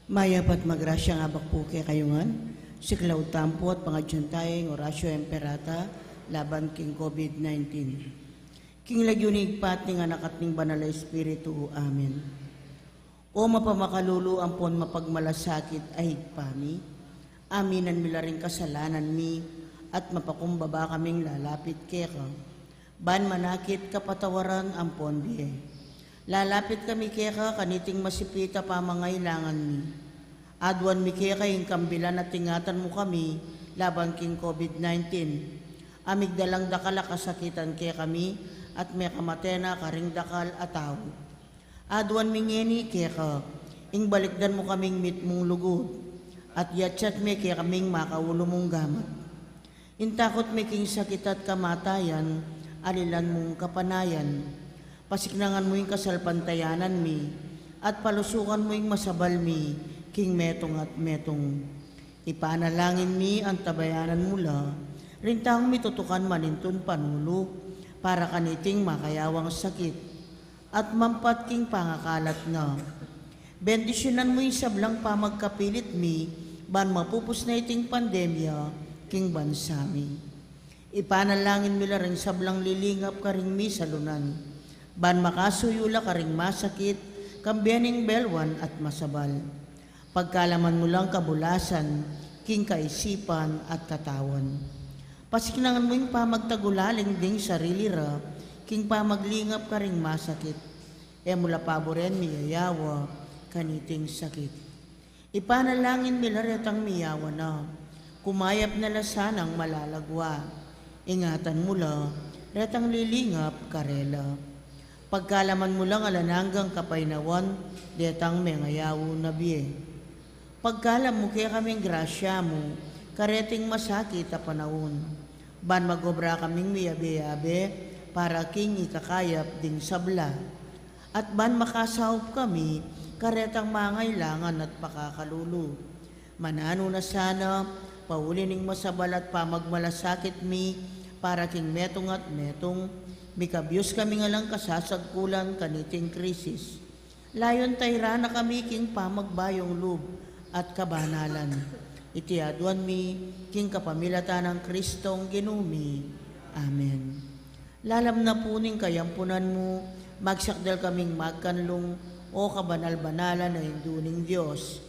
Mayapat magrasyang abak po kay kayungan, si Cloud Tampo at pangadyan tayong Horacio Emperata, laban king COVID-19. King lagyunig pat ning anak at ning banal na Espiritu, Amen. O mapamakalulu ampon mapagmalasakit ay higpami, aminan mila rin kasalanan mi, at mapakumbaba kaming lalapit keka. Ban manakit kapatawaran ampon biye. Lalapit kami keka kaniting masipita pamangailangan mi. Adwan mi keka yung kambilan at tingatan mo kami laban king COVID-19. Amigdalang dakal kasakitan kaya kami at may kamatena karing dakal at tao. Adwan mi ngeni keka, ing balikdan mo kaming mit mong lugod at yatsyat mi kaya kaming makaulo mong gamat. Intakot mi king sakit at kamatayan, alilan mong kapanayan. Pasiknangan mo yung kasalpantayanan mi, at palusukan mo yung masabal mi, king metong at metong. Ipanalangin mi ang tabayanan mula, rintang mitutukan manintun panulo, para kaniting makayawang sakit, at mampat king pangakalat nga. Bendisyonan mo yung sablang pamagkapilit mi, ban mapupus na iting pandemya, king bansami. Ipanalangin mila rin sablang lilingap karing mi salunan, ban makasuyula karing masakit, kambiyaning belwan at masabal. Pagkalaman mo lang kabulasan, king kaisipan at katawan. Pasiknangan mo yung pamagtagulaling ding sarili ra, king pamaglingap karing masakit. E mula paboren miyayawa, kaniting sakit. Ipanalangin mila retang miyawa na, kumayap na lasanang malalagwa. Ingatan mula, retang lilingap karela. Pagkalaman mo lang alananggang kapainawan, detang mengayaw na biye. Pagkalam mo kaya kaming grasya mo, kareting masakit a panahon. Ban magobra kaming miyabe-yabe, para king ikakayap ding sabla. At ban makasahop kami, karetang mangailangan at pakakalulu. Manano na sana, paulining masabal at pamagmalasakit mi, para king metong at metong, mikabyos kami nga lang kasasagkulan kaniting krisis. Layon tayra na kami king pamagbayong loob at kabanalan. Itiaduan mi king kapamilatan ng Kristong ginumi. Amen. Lalam na puning kayampunan mo, magsakdal kaming magkanlong o kabanal-banalan na induning Diyos.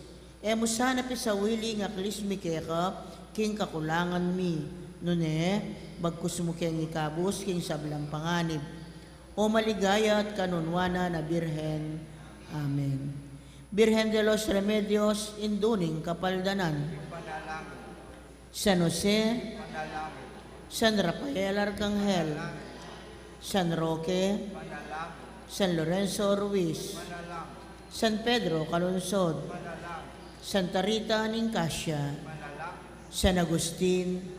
Emo sana pisawili nga klismi keka king kakulangan mi. Nune, bagkus mo keng ikabus king sablang panganib. O maligaya at kanunwana na Birhen. Amen. Birhen de los Remedios, induning kapaldanan. San Jose, San Rafael Arcangel, San Roque, San Lorenzo Ruiz, San Pedro Calungsod, Santa Rita Nincassia, San Agustin,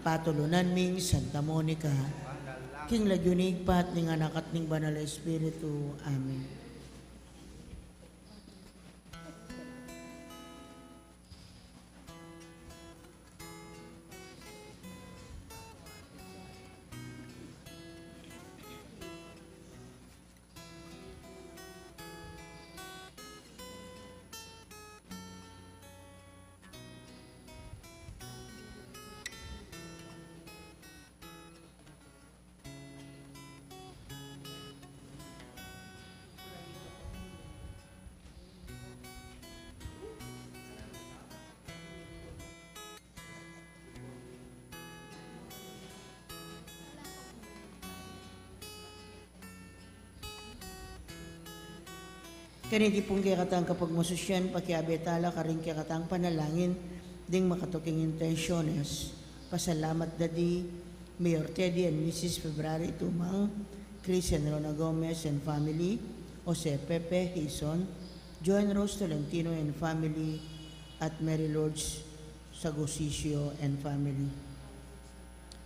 patulunan ming Santa Monica, king lagyunig pat ning anak at ning banal na Espiritu. Amen. Kanidi pong kaya katang kapag masusyan, pakiabetala karing kaya katang panalangin, ding makatuking intensyones. Pasalamat dadi, Mayor Teddy and Mrs. February Tumang, Christian Rona Gomez and family, Jose Pepe Hison, Joan Rose Tolentino and family, at Mary Lourdes Sagosisio and family.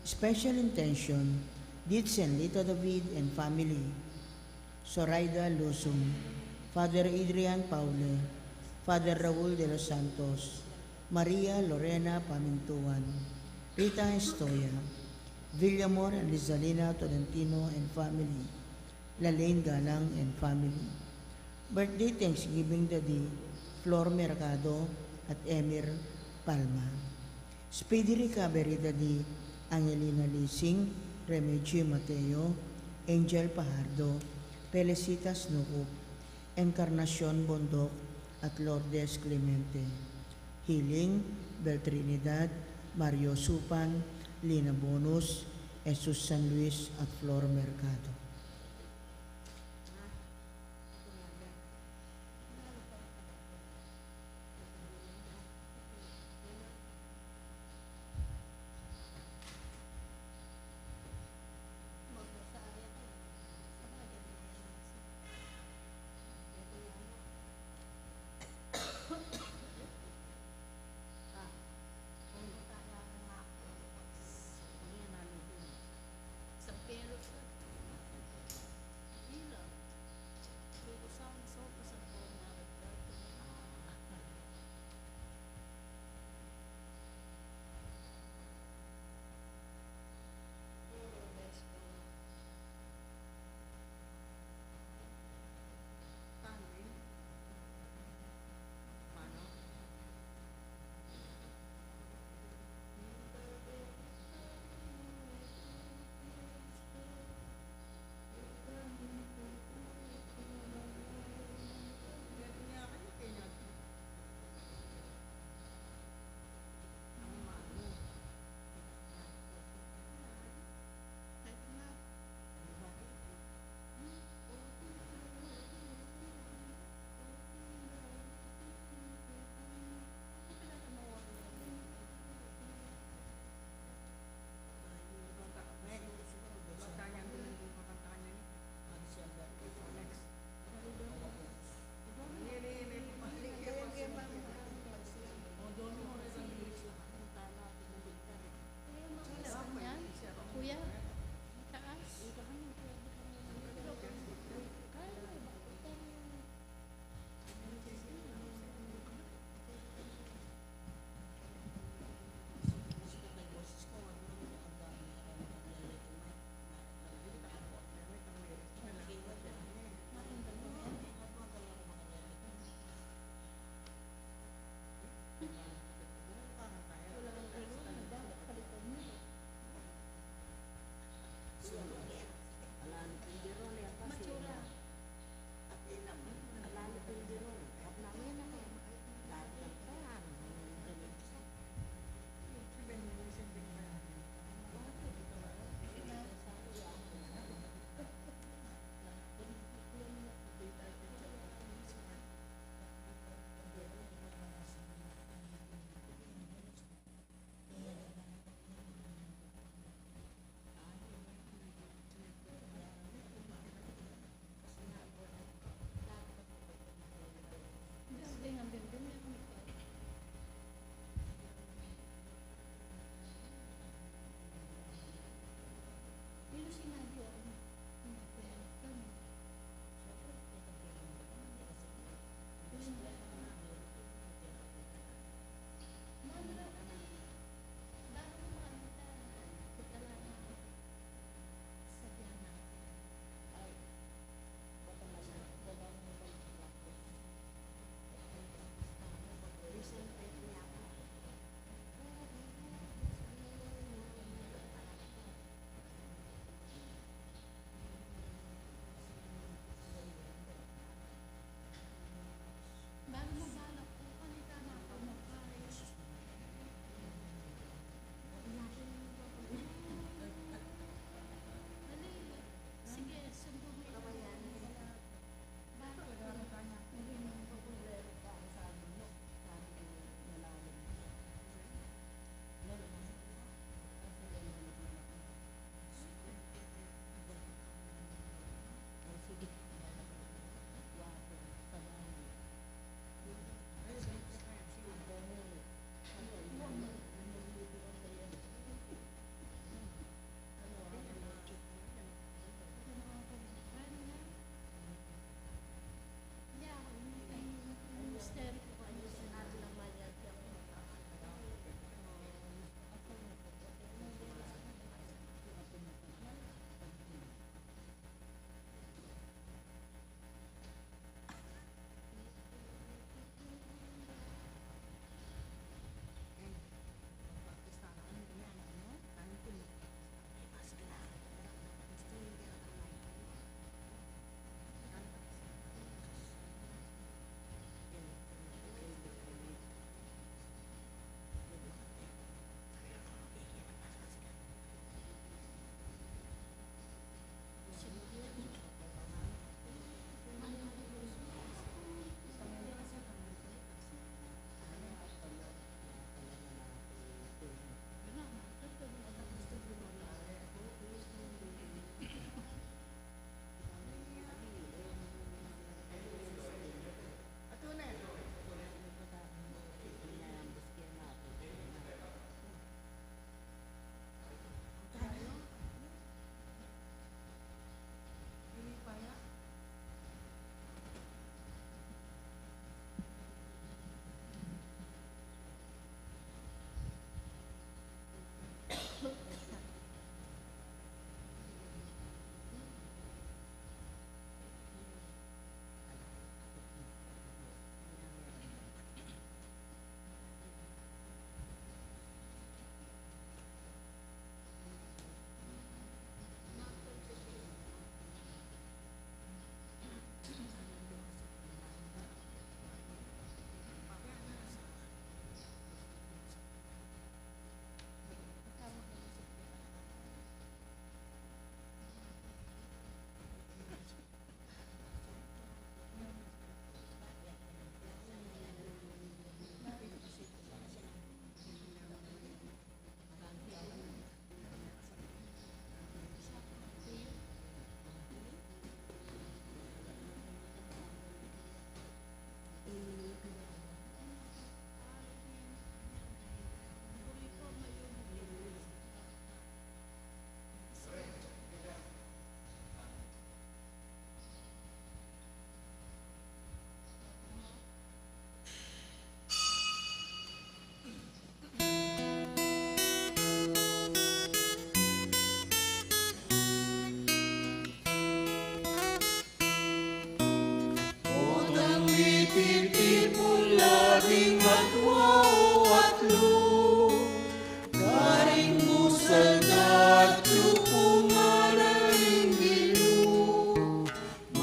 Special intention, Ditz and Lita David and family, Soraida Lusum, Father Adrian Paule, Father Raul de los Santos, Maria Lorena Pamintuan, Rita Estoya, Villamor and Lizalina Tolentino and family, Lalaine Galang and family. Birthday Thanksgiving Daddy, Flor Mercado, at Emir Palma. Speedy recovery Daddy Angelina Lising, Remigio Mateo, Angel Pajardo, Felicitas Nukup, Encarnacion Bondok, at Lourdes Clemente. Healing, Beltrinidad, Mario Supan, Lina Bonus, Jesus San Luis, at Flor Mercado.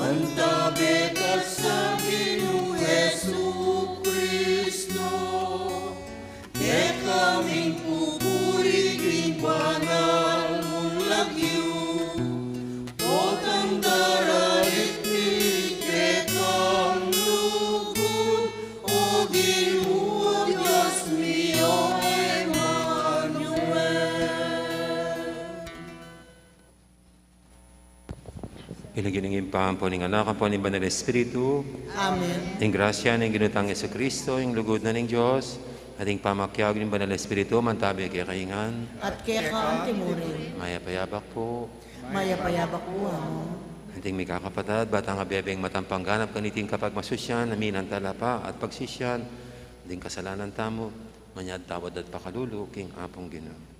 Mantabi ka sa Ginoong Jesucristo, ke kaming pupuri king banal mong lagyo, o tangdaralit mi ke kang lugod, o Ginoo Diyos miyo Pinaginingin pa po ng anak po ng Banal Espiritu. Amen. Ang grasya ng ginutang Yesu Kristo, ang lugod na ng Diyos, ating pamakyag ng Banal Espiritu, mantabi kay kaingan. At kaya ka ang timuri, Maya payabak po. maya-payabak po mo. Ating may kakapatad, batang abebeng matampang ganap kaniting kapag masusyan, aminan talapa at pagsisyan, ding kasalanan tamo, manyad tawad at pakalulu, king apong Ginoo.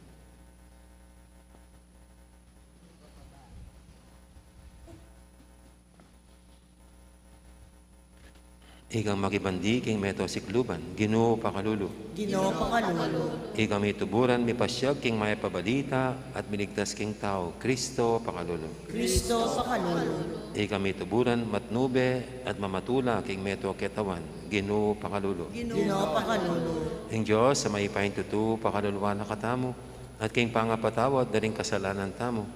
Igang makibandi king meto sikluban, Ginoo pakalulu. Ginoo pakalulu, Igang may tuburan, may pasyag king may pabalita at miligtas king tao, Kristo pakalulu. Kristo pakalulu, Igang may tuburan, matnube at mamatula king meto ketawan, Ginoo pakalulu. Ginoo pakalulu, Ing Diyos sa may pahintutu, pakaluluan na katamo, at king pangapatawad na rin kasalanan tamo,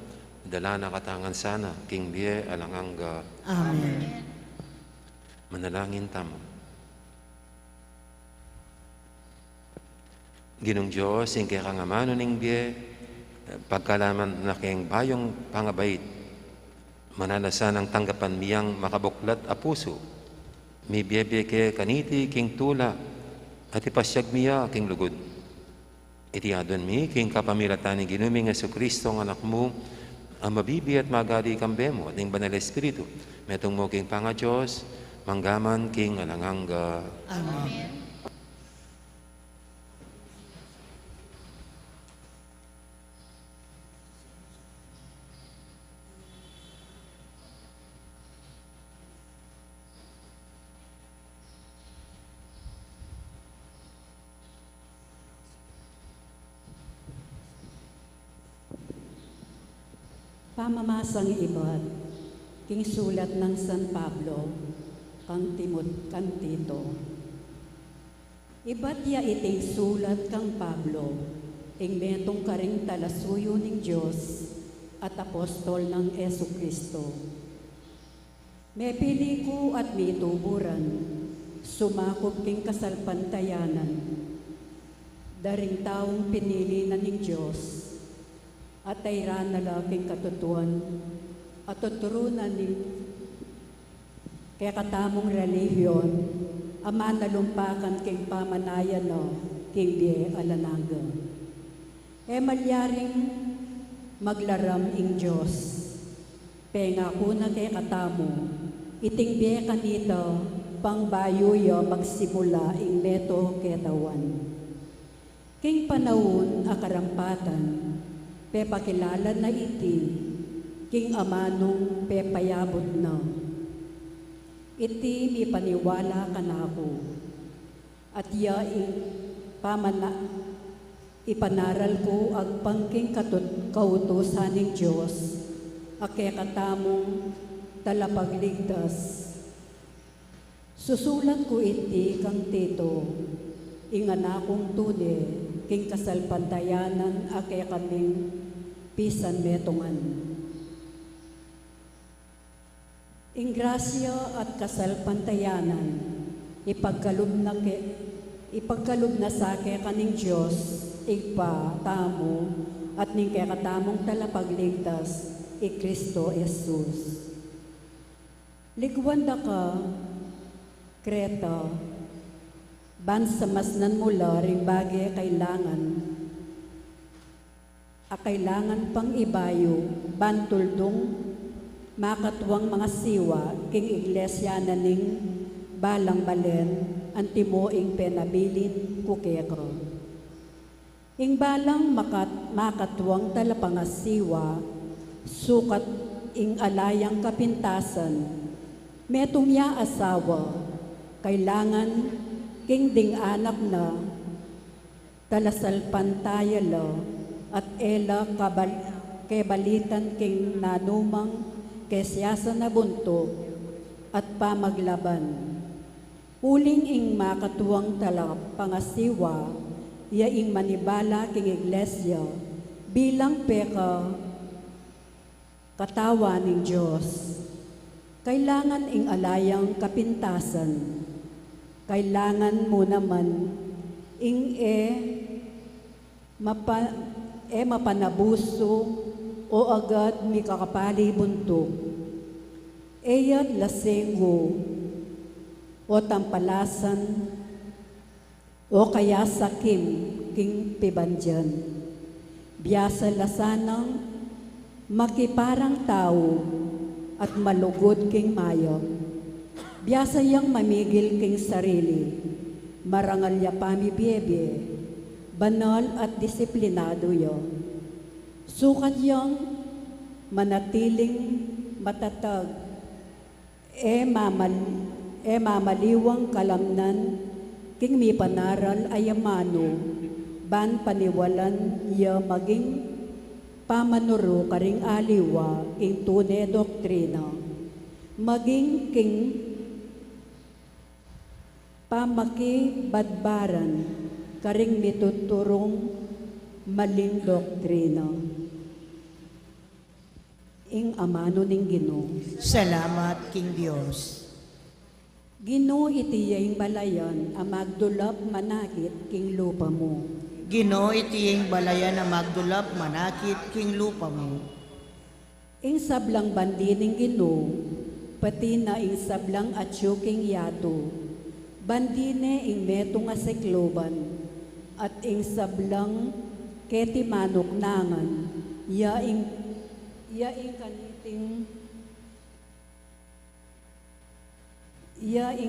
dala na katangan sana, king biye alanganga. Amen. Manalangin tamo. Ginong Diyos, ing kaya kangamano ning biye, pagkalaman na kayang bayong pangabait, manalasan ang tanggapan miyang makabuklat a puso, may biyebe kaya kaniti king tula, at ipasyag miya king lugod. Itiadon mi, king kapamilatan ni ginuming Yesu Kristo ang anak mo, ang mabibi at magali kambemo at ing Banal Espiritu, metong mo king panga Diyos, manggaman king alanganga. Amen. Pamamasang ibat, king sulat ng San Pablo, kang Timot kang Tito. Ibat ya iting sulat kang Pablo, ing metong karing talasuyo ning Diyos at apostol ng Yesu Kristo. May pili ko at may tuburan, sumakop king kasalpantayanan, daring taong pinili na ning Diyos, at ayra na laking katutuan at tuturunan ni kaya katamong relihiyon ama nalumpakan king pamanayan no king di alanaga. Malyaring maglaram ing Diyos. Penga kuna kay katamo iting biye kanito pang bayuyo magsimula ing meto ketawan. King panahon akarampatan pepakilala na iti, king amanong pepayabot na. Iti mi paniwala ka na ako, at ipanaral ko ag pangking kautusan ng Diyos, ake katamong talapagligtas. Susulat ko iti kang Tito, inganakong tude, king kasalpantayanan ake kaming pisan metongan. Ingrasya at kasalpantayanan, ipagkalub na sa ke kaning Diyos, igpa, tamo, at ning kaya katamong talapagligtas, Kristo Jesus. Ligwanda ka, Kreta, bansa masnan mula ring bagay kailangan pang ibayo, bantuldong, makatwang mga siwa, king iglesia na ning balang balen, antimo ing penabilin kukekro. Ing balang makatwang talapangasiwa, sukat ing alayang kapintasan, metong ya asawa, kailangan king ding anak na, talasalpantayala, at ela kebalitan king nanumang kesyasa na bunto, at pamaglaban. Uling ing makatuwang talap pangasiwa, yaing manibala king iglesia, bilang peka katawa ng Diyos. Kailangan ing alayang kapintasan. Kailangan mo naman ing mapanabuso o agad mi kakapali buntok. Eyat lasengo o tampalasan o kaya sakim king pibandyan. Biyasa lasanang makiparang tao at malugod king mayo. Biyasa yang mamigil king sarili, marangal ya pamibiyebe, banal at disiplinado yo. Sukat yang manatiling matatag, mamaliwang kalamnan, king mi panaral ayamano, ban paniwalan ya maging pamanuro karing aliwa, king tune doktrina, maging king pamakibadbaran, karing mituturong maling doktrina. Ing amano ning Ginoo. Salamat, King Diyos. Ginoo itiyang balayan, amagdulap manakit king lupa mo. Ginoo itiyeng balayan na magdulap manakit king lupa mo. Ing sablang bandi ning Ginoo, pati na ing sablang atyo king yato, bandine ing meto nga sekloban, at ing sablang keti manok nangan, yaing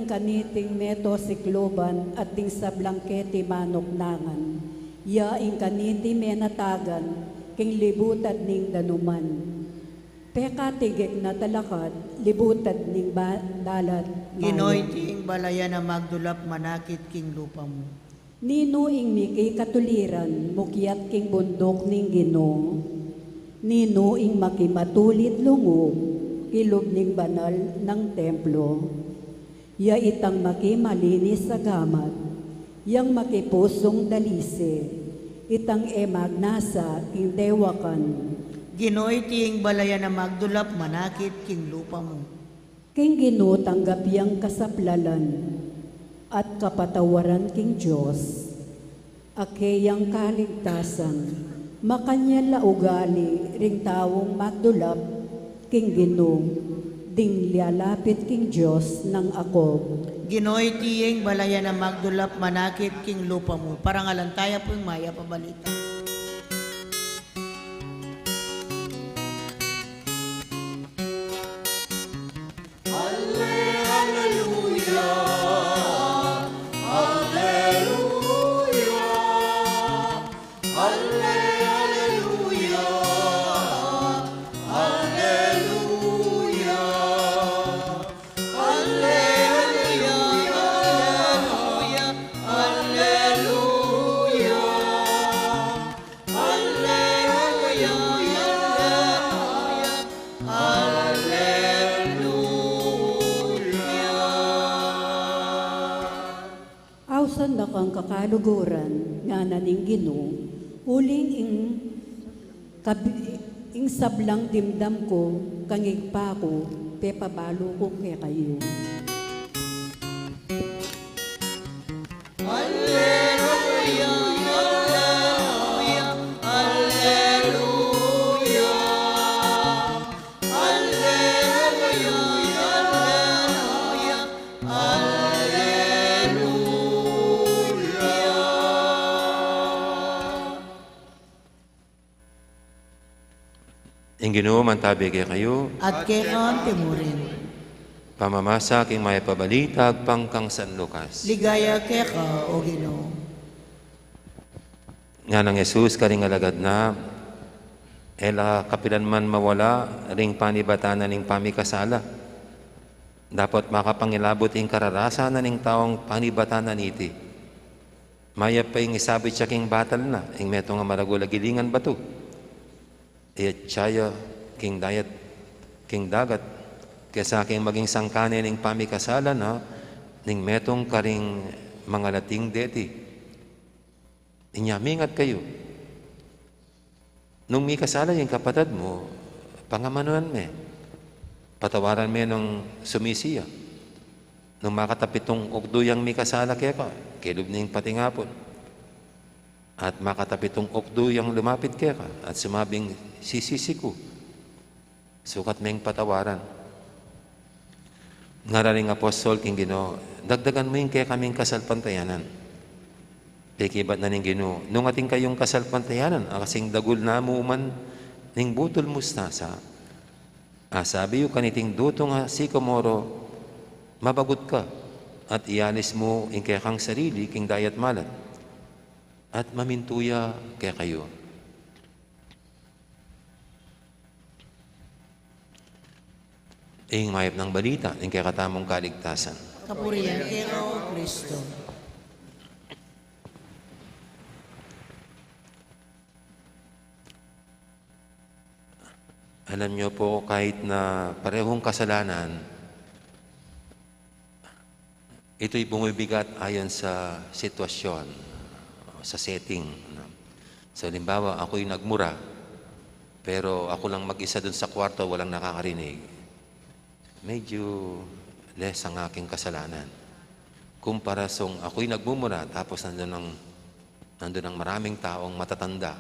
kaniting meto sikloban at ing sablang keti manok nangan, yaing kaniti menatagan, king libutad ning danuman. Peka tigik na talakad, libutad ning dalat. Ginoo itiyeng balayan na magdulap manakit king lupa mo. Nino ing miki katuliran, mukyat king bundok ning Ginoo. Nino ing makimatulit lungog, ilob ning banal ng templo. Ya itang makimalinis sa gamat, yang makipusong dalise, itang magnasa ing dewakan. Ginoo itiyeng balayan na magdulap manakit king lupa mo. King Ginoo tanggap yang kasaplalan at kapatawaran king Diyos. Akeyang kaligtasan, makanya laugali ring taong magdulap king Ginoo, ding lialapit king Diyos ng ako. Ginoo itiyeng balayan na magdulap manakit king lupa mo. Parangalan tayo po yung maya pabalita. Awsan na kang kakaluguran nga naning Ginoo, uling ing sablang dimdam ko, kangigpa ko, pepabalo ko kay kayo. Ing Ginoo mantabige kayo, At kailangan timurin. pamamasa king may pabalitag pangkang San Lucas. Ligaya keka, O Ginoo. Nga ng Jesus karing alagad na, ela kapilan man mawala, ring panibatanan ning pamikasala. Dapat makapangilabot ing kararasan na ning taong panibatanan iti. Maya pa ing isabit siya king batal na, ing meto nga maragulagilingan bato. Iyat siya king dayat, king dagat, Kaya sa aking maging sangkani ning pamikasalan na, ning metong karing mga lating deti. Inyamingat kayo. Nung may kasala yung kapatid mo, pangamanuan me. Patawaran me nung sumisiya. Nung makatapitong ukduyang may kasala kaya ka, kilog ning patingapon. At makatapitong ukduyang lumapit kaya ka, at sumabing sisisi ko. Sukat meng patawaran. Ngaraling apostol king Ginoo, dagdagan mo yung kaya kaming kasalpantayanan. Pekibat na ning Ginoo, nung ating kayong kasalpantayanan, kasing dagul na mo man ning butol mustasa. Sabi yu kaniting duto nga si Komoro, mabagot ka at ialis mo yung kaya kang sarili king dayat malat at mamintuya kaya kayo. Ing mayap ng balita, ing kaya katamong kaligtasan. Kapurihan kay O Kristo. Alam niyo po, kahit na parehong kasalanan, ito'y bumibigat ayon sa sitwasyon, sa setting. So, halimbawa, ako'y nagmura, pero ako lang mag-isa dun sa kwarto, walang nakakarinig. Medyo less ang aking kasalanan. Kumparasong ako'y nagmumura, tapos nandun ang maraming taong matatanda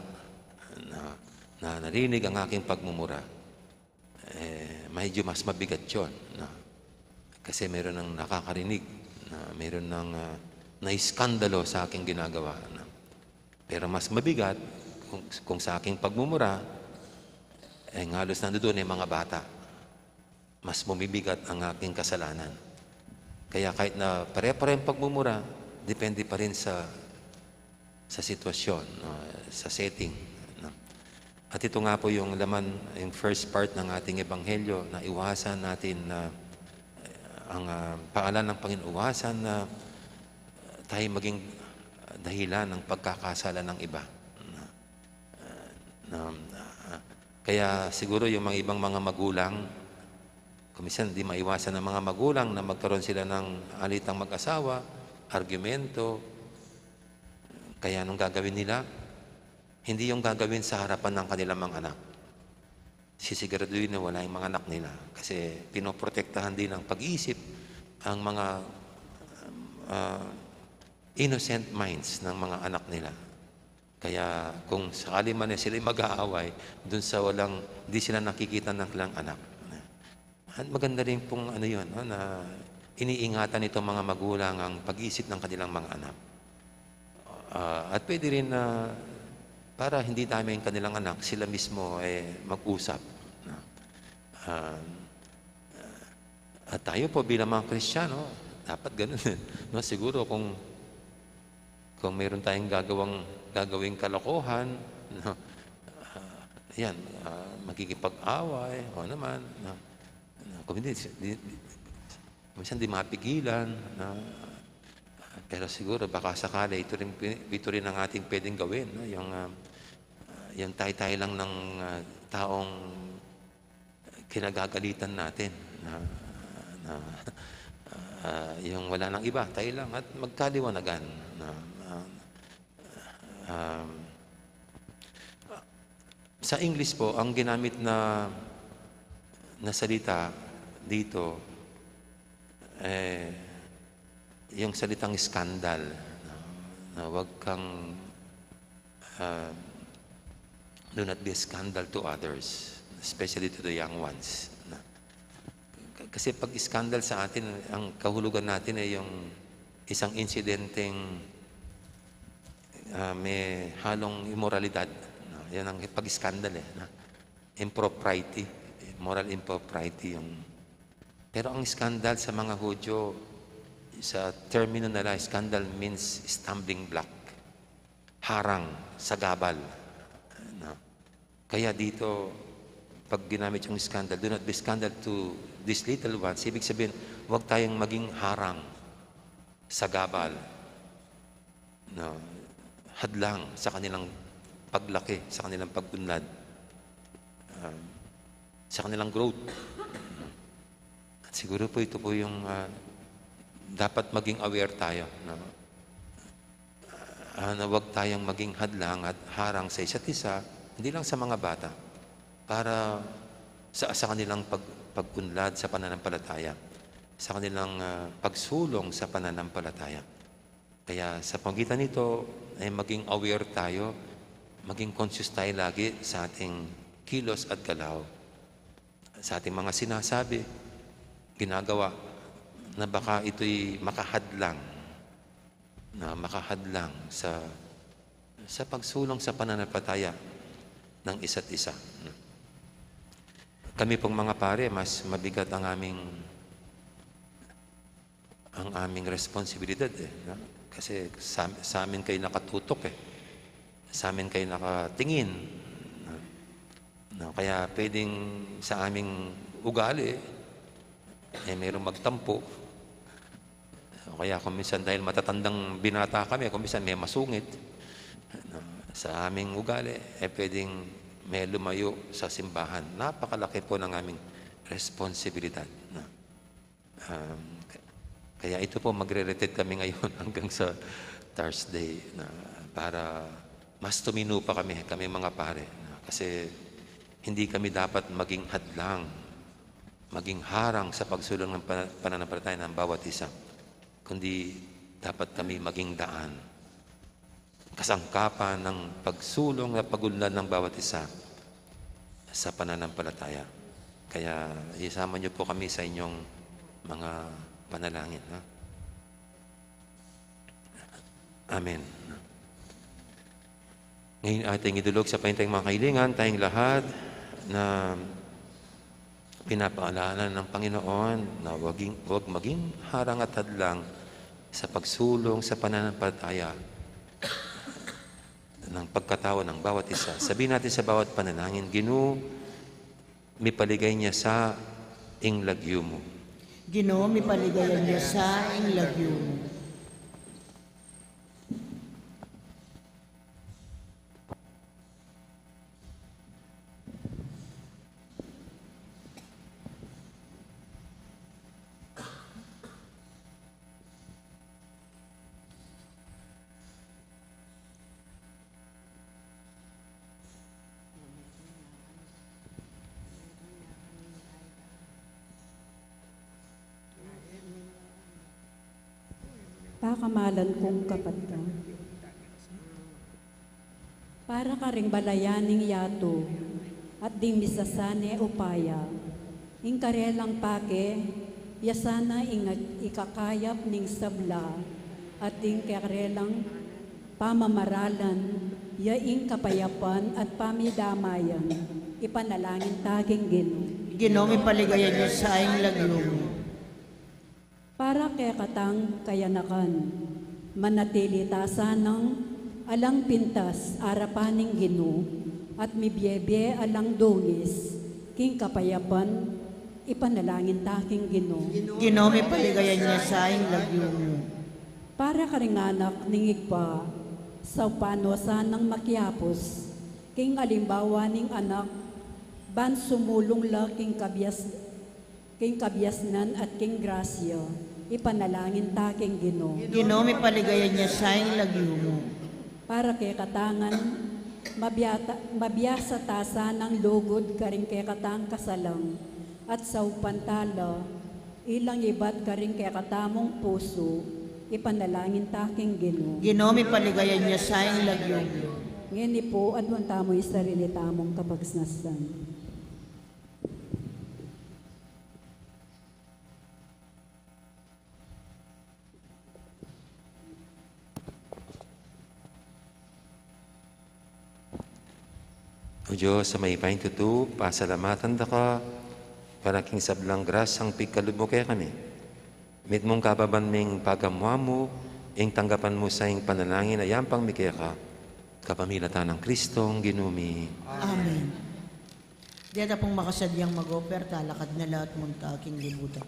na narinig ang aking pagmumura. Medyo mas mabigat yun. Kasi meron ng nakakarinig, meron ng naiskandalo sa aking ginagawa. Pero mas mabigat kung sa aking pagmumura, halos nandoon ay mga bata. Mas bumibigat ang aking kasalanan. Kaya kahit na pare-parehong pagmumura, depende pa rin sa sitwasyon, sa setting. At ito nga po yung laman, yung first part ng ating ebanghelyo, na iwasan natin na ang paalan ng Panginoon, iwasan na tayo maging dahilan ng pagkakasala ng iba. Kaya siguro yung mga ibang mga magulang, kumisan di maiwasan ng mga magulang na magkaroon sila ng alitang mag-asawa, argumento. Kaya anong gagawin nila? Hindi yung gagawin sa harapan ng kanilang mga anak. Sisiguraduhin na wala yung mga anak nila. Kasi pinoprotektahan din ng pag-iisip ang mga innocent minds ng mga anak nila. Kaya kung sakali man sila mag-aaway, dun sa di sila nakikita ng kanilang anak. At maganda rin pong na iniingatan itong mga magulang ang pag-iisip ng kanilang mga anak. At pwede rin na para hindi dami yung kanilang anak, sila mismo mag-usap. At tayo po bilang mga Kristiyano, dapat ganun. No? Siguro kung mayroon tayong gagawing kalokohan, no? Magkikipag-away, o naman, kung hindi, minsan di mapigilan, pero siguro baka sakali ito rin ang ating pwedeng gawin, no? Yung tay-tay lang ng taong kinagagalitan natin, yung wala nang iba, tayo lang at magkaliwanagan. Sa English po, ang ginamit na salita dito, yung salitang skandal, na huwag kang do not be a scandal to others, especially to the young ones. Kasi pag skandal sa atin, ang kahulugan natin ay yung isang insidenteng may halong immoralidad. Yan ang pag-skandal impropriety, moral impropriety yung. Pero ang skandal sa mga Hudyo, sa termino nila, scandal means stumbling block, harang, sagabal. Kaya dito, pag ginamit yung scandal, do not be scandal to these little ones. Ibig sabihin, huwag tayong maging harang, sagabal, hadlang sa kanilang paglaki, sa kanilang pag-unlad, sa kanilang growth. At siguro po ito po yung dapat maging aware tayo na huwag tayong maging hadlang at harang sa isa't isa, hindi lang sa mga bata, para sa kanilang pag-unlad sa pananampalataya, sa kanilang pagsulong sa pananampalataya. Kaya sa pagitan nito ay maging aware tayo, maging conscious tayo lagi sa ating kilos at galaw, sa ating mga sinasabi, ginagawa, na baka ito'y makahadlang sa pagsulong sa pananampalataya ng isa't isa. Kami pong mga pare, mas mabigat ang aming responsibilidad no? Kasi sa amin kayo nakatutok sa amin kayo nakatingin no? Kaya pwedeng sa aming ugali mayroong magtampo. Kaya kung minsan dahil matatandang binata kami, kung minsan may masungit sa aming ugali, pwedeng may lumayo sa simbahan. Napakalaki po ng aming responsibilidad. Kaya ito po, magre-retreat kami ngayon hanggang sa Thursday para mas tumino pa kami mga pare. Kasi hindi kami dapat maging hadlang, maging harang sa pagsulong ng pananampalataya ng bawat isa, kundi dapat kami maging daan, kasangkapan ng pagsulong at pagunlad ng bawat isa sa pananampalataya. Kaya isama niyo po kami sa inyong mga panalangin. Amen. Ngayon ating idulog sa paintayong mga kahilingan, tayong lahat na pinapaalala ng Panginoon na huwag maging harang at hadlang sa pagsulong sa pananampalataya ng pagkatao ng bawat isa. Sabihin natin sa bawat panalangin, Ginoo, mipaligay niya sa inglagyo mo. Ginoo, mipaligayan niya sa inglagyo mo. Pakamalan kong kapatid. Para ka ring balayaning yato at ding misasane upaya, ing karelang pake, yasana ing ikakayap ning sabla at ding karelang pamamaralan, yaing kapayapan at pamidamayan, ipanalangin taging Ginoo. Ginoo, mipaligayan niya sa inglagyo mo. Para kay katang kayanakan, manatili tasa ng alang pintas arapaning Ginoo at mibyebe alang dungis, king kapayapan, ipanalangin taking Ginoo. Ginoo, mipaligayan niya sa inglagyo mo. Para karinganak ningig pa, sa panosan ng makyapos, king alimbawa ning anak, ban sumulong la king kabyasnan at king grasya, ipanalangin taking Ginoo. Ginoo, mipaligayan niya sa inglagyo mo. Para kay katangan, mabiyasa tasa ng lugod karing kay katang kasalang, at sa upantala, ilang ibat karing kay katamong puso, ipanalangin taking Ginoo. Ginoo, mipaligayan niya sa inglagyo mo. Ngini po, adwan tamo'y sarili tamong kapagsnasan. O Diyos, sa may pahintutu, pasalamatan da ka, para king sablang grasang pigkalubo kaya kami. Mit mong kababan ming pagamwa mo, ing tanggapan mo sa ing panalangin, ayang pang mikaya ka, kapamilatan ng Kristong ginumi. Amen. Diyan na pong makasadyang mag-offer, talakad na lahat mong taking libutan.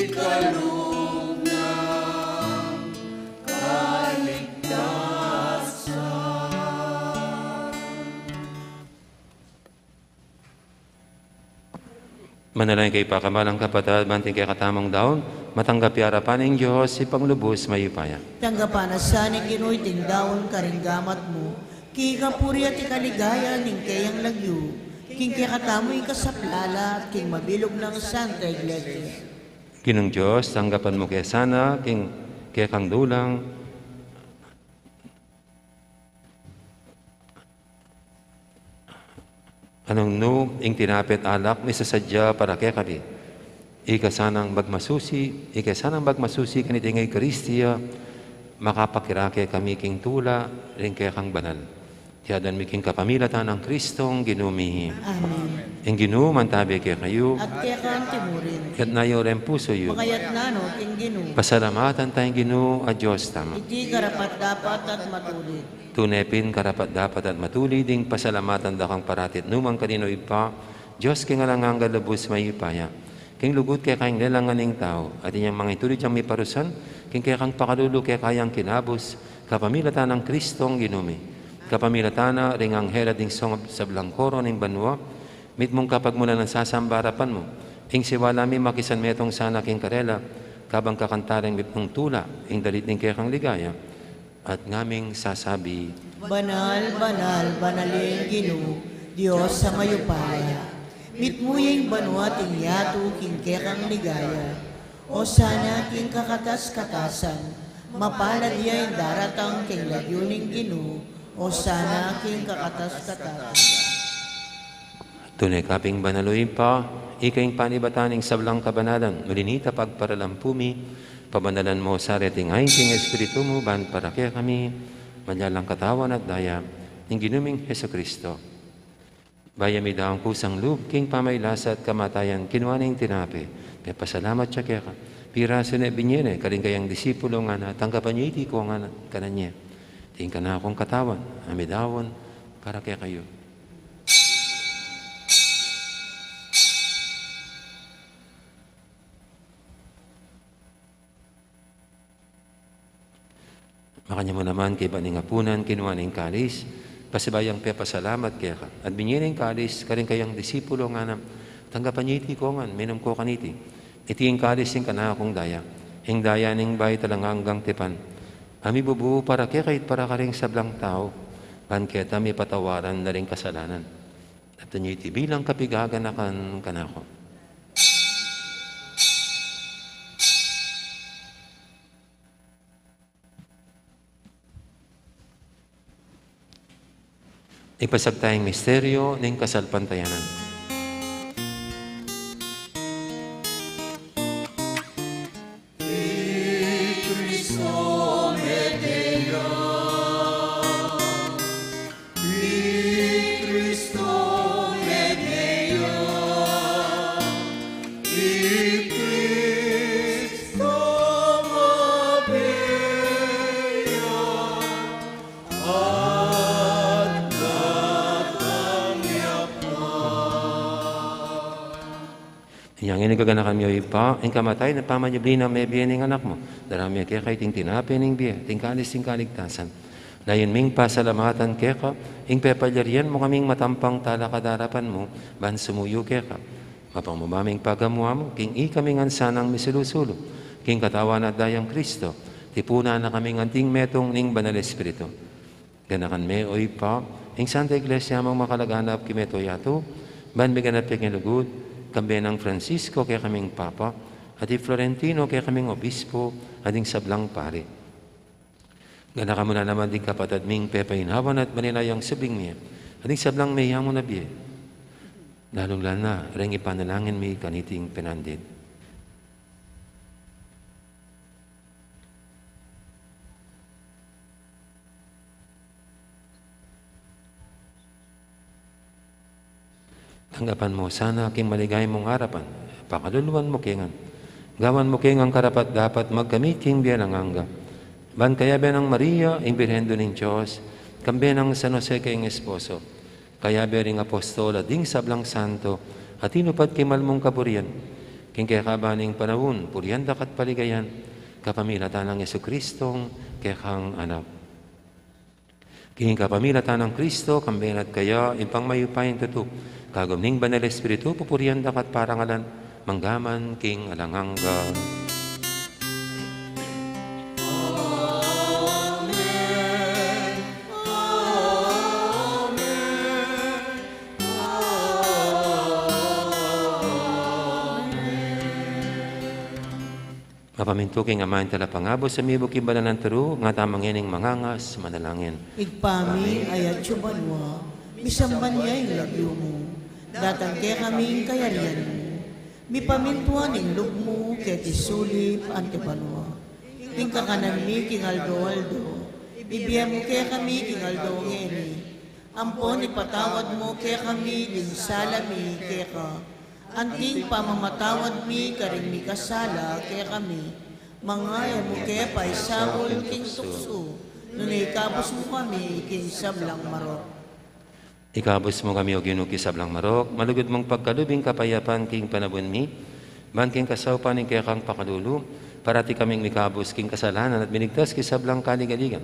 kaloob ng kaligtasan. Manalangin kay pakamalang kapatid, banting kay katamang daon, matanggap harapan ng Diyos, si Panglubos mayupaya. Tanggapan na sa ni Ginoy tingdawon karinggamat mo, ki kapuri at ikaligaya ning kayang lagyo, king kaya katamoy kasaplala, king mabilog ng Santa Iglesia. Ginong Diyos, tanggapan mo kaya sana, kaya kang dulang, anong no, ing tinapit alak, may sasadya para kaya kami. Ika sanang bagmasusi kaniti ngay Kristiya, makapakirake kami king tula, rin kaya kang banal. Tiyadan mi king kapamilatan ng Kristong ginumi. Amen. Ing ginuman tabi kaya kayo, At kaya kang timurin, kat na ren puso yu. makayat na no, king Gino, Pasalamatan tayong ginu at Diyos tama. iti karapat dapat at matuloy. Tunepin karapat dapat at matuli ding pasalamatan da kang paratit numang kanino ipa, Diyos king alangang galabos may ipaya. King lugut kaya kayang lelanganing tao, at inyang mga ituloy diyang may parusan, king kaya kang pakalulu kaya kayang kinabos, kapamilatan ng Kristong ginumi. Kapamilatan na ring ang hera ding song sa blangkoro ng banwa, mit mong kapag mula ng sasambarapan mo, ing siwala mi makisan metong sana king karela, kabang kakantareng mit mong tula, ing dalit ning kaya kang ligaya, at ngaming sasabi, Banal, banal, banaling Gino, Diyos sa mayupaya. Mitmuyeng banwa ting yato king kekang ligaya. O sana king kakatas-katasan, mapalad ya'y daratang king lagyuning Gino. O sana king kakatas-katasan. tunay kaping banaloy pa, ikaing panibataning sablang kabanalan, malinita pagparalampumi, pabanalan mo sa reting ay king Espiritu mo, ban para kaya kami, manyalang katawan at daya, ng ginuming Heso Kristo. Bayami daw ang kusang loob, king pamaylasa at kamatayan, kinuwaning tinapi, kaya pasalamat siya kaya ka. Piraso na binyene, kaling kayang disipulo nga na, tanggapan niyo iti ko nga na kananya. Tingin ka na akong katawan, amidawon, para kaya kayo. Makanya mo naman kay baning apunan, kinuha ng kalis, pasibayang pasalamat kaya ka. At binyining kalis, karing kayang disipulo nga na, tanggapan niyo iti ko nga, minom ko kaniti. Iti yung kalis yung kana akong daya. Yung daya ning bay talanganggang tipan. Ami bubu para kaya kahit para karing sablang tao, panketa may patawaran na rin kasalanan. At niyo iti bilang kapigagan na kanako. Ipasag tayong misteryo ng kasalpantayanan. Yang ini kaganakan mo ipa, ang kamatay na pamanyabli na may biya ng anak mo. Darami kaya kay ting tinapi ng biya, tingkalis ting kaligtasan. Dayon ming pasalamatan kaya ka, ing pepalyarian mo kaming matampang talakadarapan mo, ban sumuyo kaya ka. Mapang mumaming pagamuha mo, king i kaming ansanang misilusulo, king katawan at dayang Kristo, tipuna na kaming anting metong ning banal Espiritu. Ganakan me o ipa, ing Santa Iglesia mong makalaganap kimeto yato, ban biganap yung lugod, kambe ng Francisco kaya kaming Papa, at Florentino kaya kaming Obispo, at yung sablang pare. Gana ka muna naman din kapatid ming pepainhawan at maninayang sabing niya, at yung sablang may mo na biye. Lalong lana, ring ipanalangin mi kaniting pinandid. Tanggapan mo sana aking maligay mong harapan. Pakaluluan mo kengan. Gawan mo kengang karapat dapat magkamit king biyalang angga. Ban kaya ng Maria, ang Birhendo ng Diyos, kambe ng San Jose kayong esposo. Kaya bering apostola ding sablang santo, at inupad kay malmong kaburian. king kaya kabaning panahon, purianda kat paligayan, kapamilatan ng Yesu Kristong kaya kang anak. King kapamilatan ng Kristo, kambenat kaya, impang mayupayang tutuk, kagumning banal Espiritu, pupurianda kat parangalan, manggaman king alangangga. Mapamintuking amahin tala pangabo sa mibok ibalan ng taro, nga tamang ining mangangas, manalangin. Igpami ayat subanwa, misamban niya yung lagyo mo. Datang kaya kaming kayarian mo. Mipamintuan yung lug mo, kaya tisulip antipanwa. King kakanan mi, king aldo-aldo. Ibiyam mo kaya kami, king aldo ngeni. Ampon ipatawad mo kaya kami, king salami kaya ka. Anting pamamatawad mi, karing mi kasala kaya kami. Mangaya mo kaya pa isabol, king tukso. Nunay kapos mo kami, king sablang marok. Ikabos mo kami o ginuki sa blang marok, malugod mong pagkalubing kapayapan king panabon mi, ban king kasawpan ing kaya kang pakalulu, parati kaming mikabos king kasalanan at binigtas kisablang kaligaligan.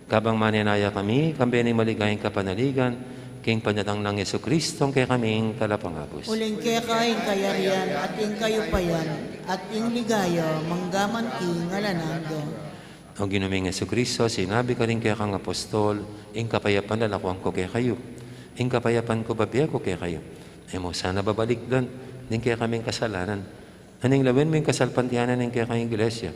Kabang mananaya kami, kambening maligayang kapanaligan, king panyatang ng Yesu Kristong kaya kaming talapangabos. Uling kaya kaing kayarian at ing kayo payan at ing ligaya manggaman king alanando. O ginuming Yesu Kristo, sinabi ka rin kaya kang apostol, ing kapayapan lalakwang ko kaya kayo. Ing kapayapan ko babiya ko kaya kayo. E mo sana babalik doon, din kaya kaming kasalanan. Aning lawin mo yung kasalpantianan ng kaya kayong iglesia.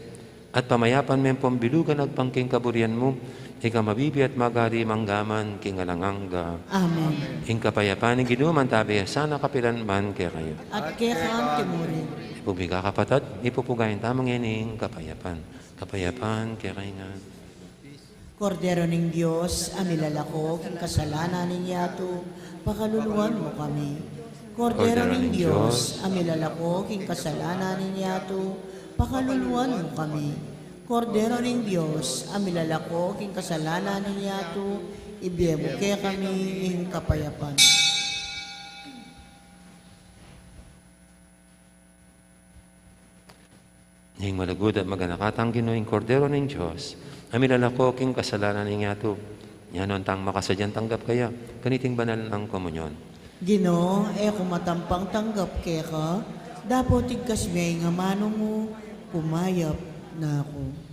At pamayapan mo yung pambilugan at pangking kaburian mo, ika mabibi at magari manggaman king alangangga. Amen. Ing kapayapan ng ginuman tabi, sana kapilan man kaya kayo. At kaya kang timurin. Ipubiga kapatad, ipupugayin tamang ining kapayapan. Kapayapan kaya kayo nga. Kordero ng Diyos, amilalako, king kasalanan ninyato, pakaluluan mo kami. Kordero ng Diyos, amilalako, king kasalanan ninyato, pakaluluan mo kami. Kordero ng Diyos, amilalako, king kasalanan ninyato, ibiyemo kaya kami ing kapayapan. Ning malagod at maganakatang Ginoong Kordero ng Diyos, amilalako king kasalanan ninyo ato. Yanon tang makasadyan tanggap kaya, kaniting banal ng komunyon. Ginoo, kumatampang tanggap kaya ka, dapat tigkas may nga mano mo, kumayap na ako.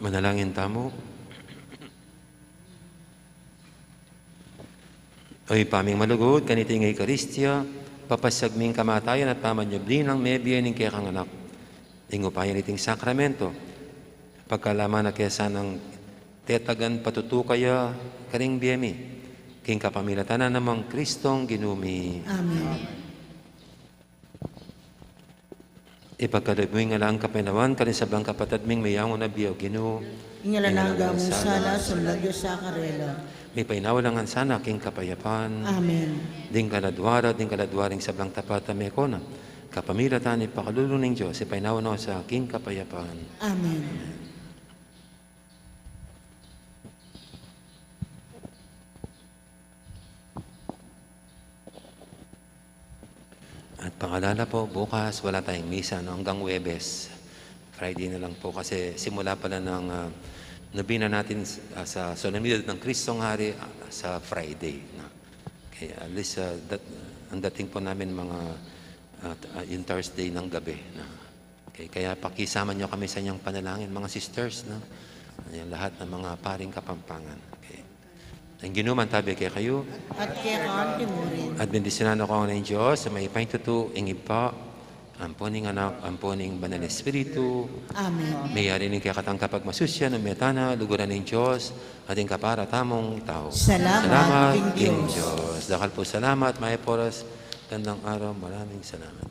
Manalangin tamo. Oy paming malugod, kanito yung Eucharistia, papasagming kamatayan at pamanyabli ng mebiya ng kaya kang anak. Ingupayan iting sakramento. Pagkalaman na kesa ng tetagan patutukaya karing biyemi. King kapamilatanan namang Kristong ginumi. Amen. Ipagkadabuing nga lang kapinawan, kalisabang kapatadming mayangon na biyaw ginu. Ingalananga mong sala, sulagyo sa karela. May painawalangan sana king kapayapan. Amen. Ding kaladwaring sablang tapat na mekona. Kapamilatan ipakalulong ng Diyos, ipainawan ako sa king kapayapan. Amen. At pangalaala po, bukas wala tayong misa no? Hanggang Huwebes. Friday na lang po kasi simula pala ng nobina natin sa solemnidad ng Kristong Hari sa Friday. No? Kaya at least ang dating po namin mga yung Thursday ng gabi. No? Okay, kaya pakisama nyo kami sa inyong panalangin, mga sisters. No? Yung lahat ng mga paring Kapampangan. Okay. Ang ginuman tabi kay kayo. At kaya kaanti mo rin. At bendisyonan ako ng Diyos sa may paintutu, ingib pa, amponing anak, amponing banal espiritu, Amen. may arinig kaya katang kapag masusya ng metana, luguran ng Diyos, ating kapara tamong tao. Salamat, King King Diyos. Diyos. Dakal po salamat, may poras, gandang araw, maraming salamat.